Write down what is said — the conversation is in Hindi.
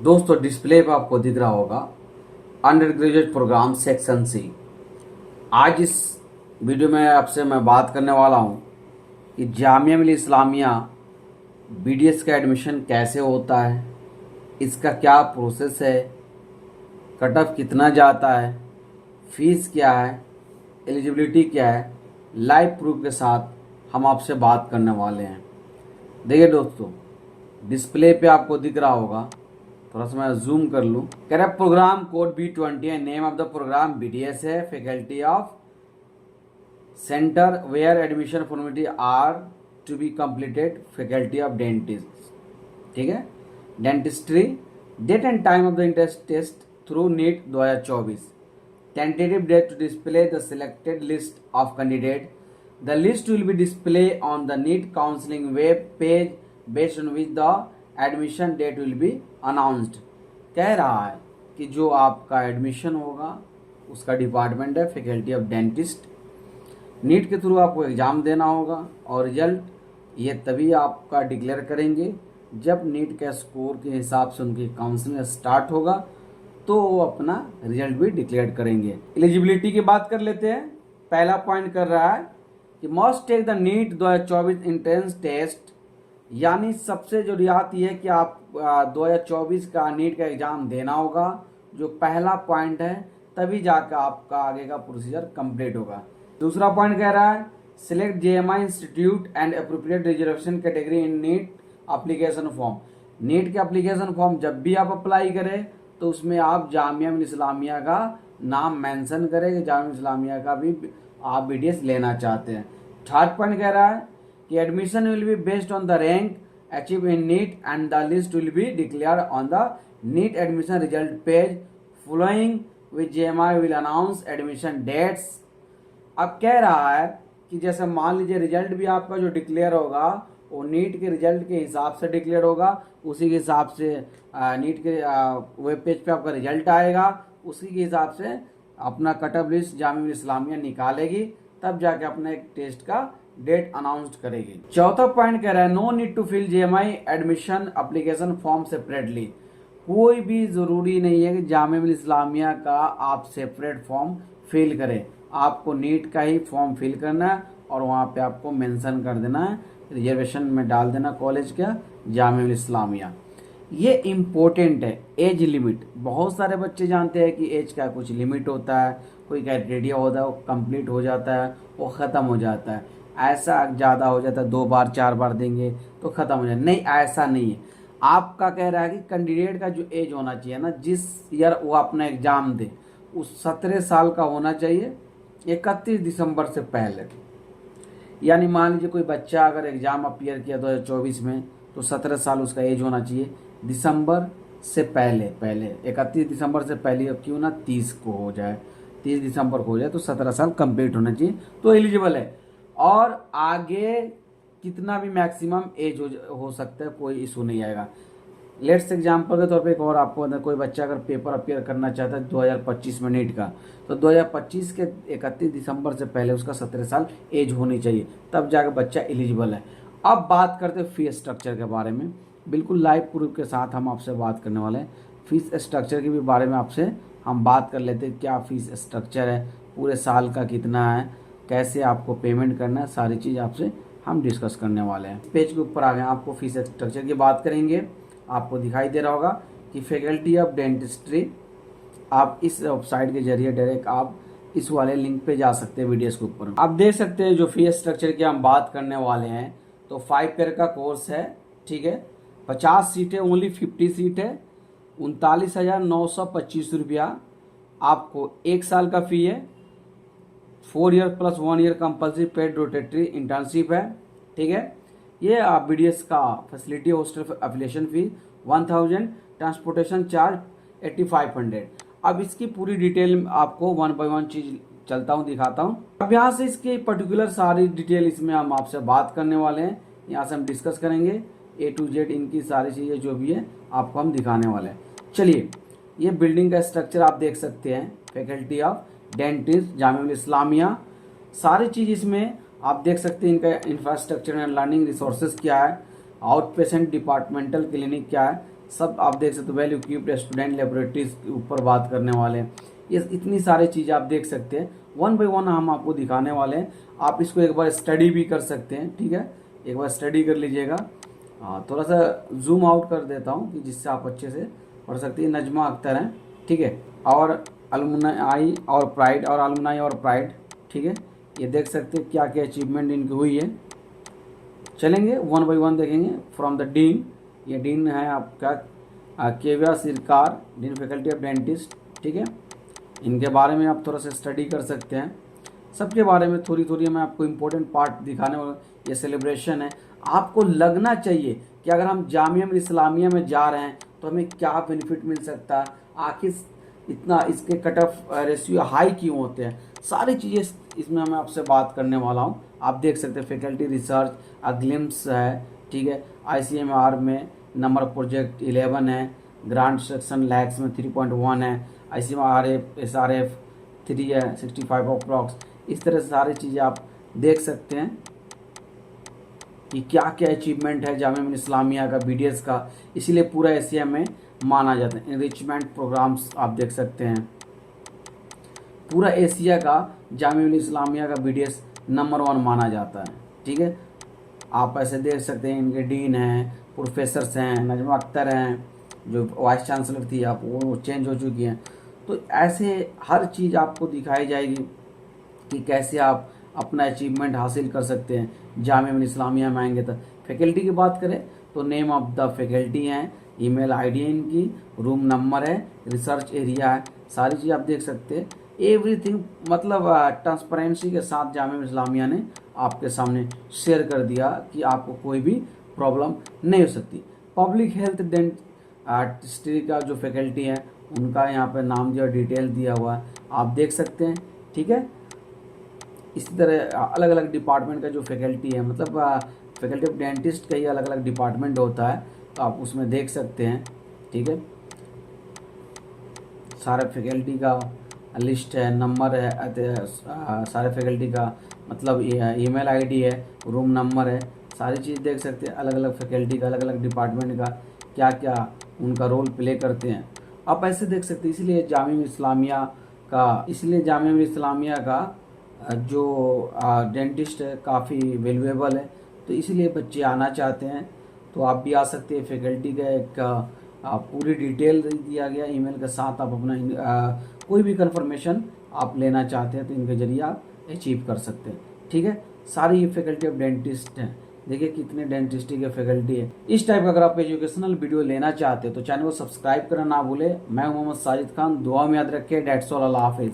दोस्तों डिस्प्ले पे आपको दिख रहा होगा undergraduate programme section C. आज इस वीडियो में आपसे मैं बात करने वाला हूँ कि जामिया मिल्लिया इस्लामिया बीडीएस का एडमिशन कैसे होता है, इसका क्या प्रोसेस है, कट ऑफ कितना जाता है, फीस क्या है, एलिजिबिलिटी क्या है। लाइव प्रूफ के साथ हम आपसे बात करने वाले हैं। देखिए दोस्तों, डिस्प्ले पे आपको दिख रहा होगा, थोड़ा सा मैं जूम कर लूँ। कह रहा प्रोग्राम कोड B20 है, name of the programme BDS है, faculty of centre where admission formality are to be completed, faculty of dentist. ठीक है, dentistry. Date and time of the entrance test through NEET 2024। Tentative date to display the selected list of candidate. The list will be display on the NEET counselling web page based on which the admission date will be announced. कह रहा है कि जो आपका एडमिशन होगा उसका डिपार्टमेंट है फैकल्टी ऑफ डेंटिस्ट। नीट के थ्रू आपको एग्ज़ाम देना होगा और रिजल्ट ये तभी आपका डिक्लेयर करेंगे जब नीट के स्कोर के हिसाब से उनकी काउंसलिंग स्टार्ट होगा, तो वो अपना रिजल्ट भी डिक्लेयर करेंगे। एलिजिबिलिटी की बात कर लेते हैं। पहला पॉइंट कर रहा है कि must take the NEET 2024 entrance test, यानी सबसे जो रियायत ये है कि आप 2024 का नीट का एग्ज़ाम देना होगा, जो पहला पॉइंट है, तभी जाकर आपका आगे का प्रोसीजर कंप्लीट होगा। दूसरा पॉइंट कह रहा है select JMI institute and appropriate reservation category in NEET application form. NEET के एप्लीकेशन फॉर्म जब भी आप अप्लाई करें तो उसमें आप जामिया मिल्लिया इस्लामिया का नाम मेंशन करें कि जामिया मिल्लिया इस्लामिया का भी आप BDS लेना चाहते हैं। थर्ड पॉइंट कह रहा है कि admission will be based on the rank achieve in NEET and the list will be declare on the NEET admission result page following which JMI will announce admission dates. अब कह रहा है कि जैसे मान लीजिए रिजल्ट भी आपका जो डिक्लेयर होगा वो नीट के रिजल्ट के हिसाब से डिक्लेयर होगा, उसी के हिसाब से नीट के वेब पेज पे आपका रिजल्ट आएगा, उसी के हिसाब से अपना cut off list Jamia Millia Islamia निकालेगी, तब जाके अपने एक टेस्ट का डेट अनाउंस करेगी। चौथा पॉइंट कह रहा है no need to fill JMI admission application form separately. कोई भी ज़रूरी नहीं है कि जामिया मिल्लिया इस्लामिया का आप सेपरेट फॉर्म फिल करें। आपको नीट का ही फॉर्म फिल करना है और वहाँ पे आपको मेंशन कर देना है, रिजर्वेशन में डाल देना कॉलेज का जामिया मिल्लिया इस्लामिया। ये इम्पोर्टेंट है। एज लिमिट, बहुत सारे बच्चे जानते हैं कि एज का कुछ लिमिट होता है, कोई क्राइटेरिया होता है, वो कंप्लीट हो जाता है, वो ख़त्म हो जाता है। ऐसा ज़्यादा हो जाता है, 2 बार 4 बार देंगे तो ख़त्म हो जाए, नहीं ऐसा नहीं है। आपका कह रहा है कि कैंडिडेट का जो एज होना चाहिए ना, जिस ईयर वो अपना एग्ज़ाम दे, उस 17 साल का होना चाहिए 31 दिसंबर से पहले। यानी मान लीजिए कोई बच्चा अगर एग्ज़ाम अपीयर किया 2024 में तो 17 साल उसका एज होना चाहिए दिसंबर से पहले 31 दिसंबर से पहले, क्यों ना 30 को हो जाए, 30 दिसंबर को हो जाए तो 17 साल कंप्लीट होना चाहिए, तो एलिजिबल है। और आगे कितना भी मैक्सिमम एज हो सकता है, कोई इशू नहीं आएगा। लेट्स एग्जाम्पल के तौर पे एक और आपको बता, कोई बच्चा अगर पेपर अपीयर करना चाहता है 2025 में नीट का, तो 2025 के 31 दिसंबर से पहले उसका 17 साल एज होनी चाहिए, तब जाकर बच्चा एलिजिबल है। अब बात करते हैं फीस स्ट्रक्चर के बारे में। बिल्कुल लाइव प्रूफ के साथ हम आपसे बात करने वाले हैं। फीस स्ट्रक्चर के भी बारे में आपसे हम बात कर लेते हैं, क्या फीस स्ट्रक्चर है, पूरे साल का कितना है, कैसे आपको पेमेंट करना है, सारी चीज़ आपसे हम डिस्कस करने वाले हैं। पेज के ऊपर आ गए, आपको फीस स्ट्रक्चर की बात करेंगे। आपको दिखाई दे रहा होगा कि फैकल्टी ऑफ डेंटिस्ट्री, आप इस वेबसाइट के जरिए डायरेक्ट आप इस वाले लिंक पे जा सकते हैं BDS के ऊपर। आप देख सकते हैं जो फीस स्ट्रक्चर की हम बात करने वाले हैं, तो 5 ईयर का कोर्स है, ठीक है, 50 सीटें, ओनली 50 सीट है, 39,925 रुपया आपको 1 साल का फ़ी है। 4 year plus 1 year compulsory paid rotatory internship है, ठीक है। ये BDS का facility hostel affiliation fee 1000, transportation charge 8500। अब इसकी पूरी डिटेल आपको 1 बाय 1 चीज़ चलता हूँ, दिखाता हूँ। अब यहाँ से इसकी पर्टिकुलर सारी डिटेल इसमें हम आपसे बात करने वाले हैं, यहाँ से हम डिस्कस करेंगे A to Z, इनकी सारी चीज़ें जो भी है आपको हम दिखाने वाले हैं। चलिए, ये बिल्डिंग का स्ट्रक्चर आप देख सकते हैं, faculty of dentist Jamia Millia Islamia, सारी चीज़ इसमें आप देख सकते हैं। इनका इंफ्रास्ट्रक्चर एंड लर्निंग रिसोर्सेज क्या है, आउट पेशेंट डिपार्टमेंटल क्लिनिक क्या है, सब आप देख सकते हो। वेल इक्विप्ड स्टूडेंट लेबोरेटरीज के ऊपर बात करने वाले हैं। ये इतनी सारी चीज़ें आप देख सकते हैं, वन बाय वन हम आपको दिखाने वाले हैं। आप इसको एक बार स्टडी भी कर सकते हैं, ठीक है, एक बार स्टडी कर लीजिएगा। थोड़ा सा जूम आउट कर देता हूँ कि जिससे आप अच्छे से पढ़ सकते हैं। नजमा अख्तर हैं, ठीक है, और अलुमनाई और प्राइड, और अलुमनाई और प्राइड, ठीक है। ये देख सकते हैं क्या क्या अचीवमेंट इनकी हुई है। चलेंगे वन बाय वन देखेंगे। फ्रॉम द डीन, ये डीन है आपका केविया Sarkar, dean faculty of dentist, ठीक है। इनके बारे में आप थोड़ा सा स्टडी कर सकते हैं। सबके बारे में थोड़ी थोड़ी मैं आपको इम्पोर्टेंट पार्ट दिखाने वाला। ये सेलिब्रेशन है, आपको लगना चाहिए कि अगर हम जामिया मिल्लिया इस्लामिया में जा रहे हैं तो हमें क्या बेनिफिट मिल सकता है, आखिर इतना इसके कट ऑफ रेशियो हाई क्यों होते हैं, सारी चीज़ें इसमें मैं आपसे बात करने वाला हूँ। आप देख सकते हैं फैकल्टी रिसर्च ग्लिम्स है, ठीक है। ICMR में नंबर प्रोजेक्ट 11 है, ग्रांट सेक्शन लैक्स में 3.1 है, ICMR SRF 3 है, 65 अप्रॉक्स। इस तरह से सारी चीज़ें आप देख सकते हैं कि क्या क्या अचीवमेंट है जामिया मिल्लिया इस्लामिया का, BDS का, इसीलिए पूरा एशिया में माना जाता है। इनरिचमेंट प्रोग्राम्स आप देख सकते हैं, पूरा एशिया का जामिया मिल्लिया इस्लामिया का BDS नंबर 1 माना जाता है, ठीक है। आप ऐसे देख सकते हैं, इनके डीन हैं, प्रोफेसर्स हैं, नजमा अख्तर हैं जो वाइस चांसलर थी, आप वो चेंज हो चुकी हैं। तो ऐसे हर चीज़ आपको दिखाई जाएगी कि कैसे आप अपना अचीवमेंट हासिल कर सकते हैं जामिया मिल्लिया इस्लामिया में आएंगे। तो फैकल्टी की बात करें तो नेम ऑफ द फैकल्टी हैं, ईमेल आईडी है इनकी, रूम नंबर है, रिसर्च एरिया है, सारी चीज़ आप देख सकते हैं। एवरीथिंग मतलब ट्रांसपेरेंसी के साथ जामिया मिल्लिया इस्लामिया ने आपके सामने शेयर कर दिया कि आपको कोई भी प्रॉब्लम नहीं हो सकती। पब्लिक हेल्थ डेंटिस्ट्री का जो फैकल्टी है उनका यहाँ पर नाम दिया, डिटेल दिया हुआ है, आप देख सकते हैं, ठीक है। इसी तरह अलग अलग डिपार्टमेंट का जो फैकल्टी है, मतलब फैकल्टी ऑफ डेंटिस्ट का ही अलग अलग डिपार्टमेंट होता है, तो आप उसमें देख सकते हैं, ठीक है। सारे फैकल्टी का लिस्ट है, नंबर है, सारे फैकल्टी का मतलब ईमेल आईडी है, रूम नंबर है, सारी चीज़ देख सकते हैं। अलग अलग फैकल्टी का, अलग अलग डिपार्टमेंट का क्या क्या उनका रोल प्ले करते हैं, आप ऐसे देख सकते हैं। इसलिए जामिया मिल्लिया इस्लामिया का जो डेंटिस्ट है काफ़ी वैल्यूएबल है, तो इसलिए बच्चे आना चाहते हैं। तो आप भी आ सकते हैं। फैकल्टी का एक पूरी डिटेल दिया गया ईमेल के साथ, आप अपना कोई भी कंफर्मेशन आप लेना चाहते हैं तो इनके जरिए आप अचीव कर सकते हैं, ठीक है। सारी ये फैकल्टी ऑफ डेंटिस्ट हैं, देखिए कितने डेंटिस्ट्री के फैकल्टी है। इस टाइप का अगर आप एजुकेशनल वीडियो लेना चाहते हैं तो चैनल को सब्सक्राइब करना ना भूले। मैं मोहम्मद साजिद खान, दुआ में याद रखें। डेट्स ऑल, अल्लाह हाफिज़।